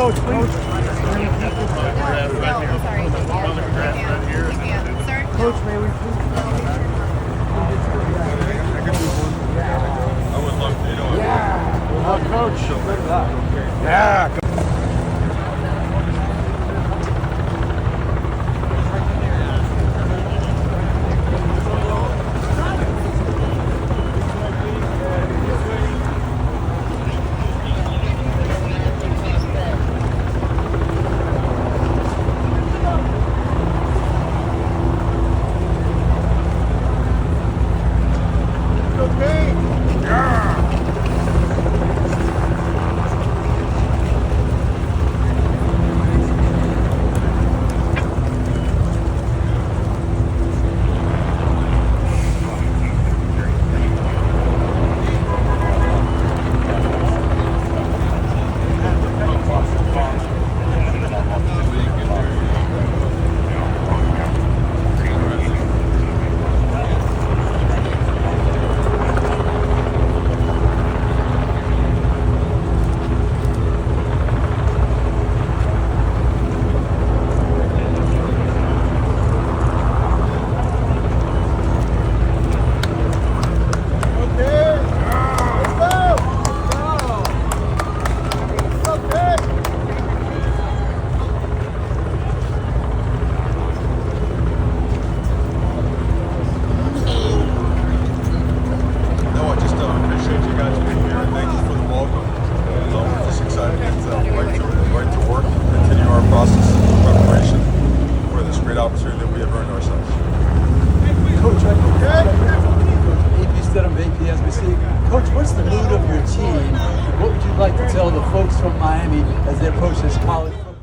Coach, please. Coach, may we please? I would love to, Yeah. Coach. Yeah. opportunity that we have earned ourselves. Coach, Coach, what's the mood of your team? What would you like to tell the folks from Miami as they approach this college football?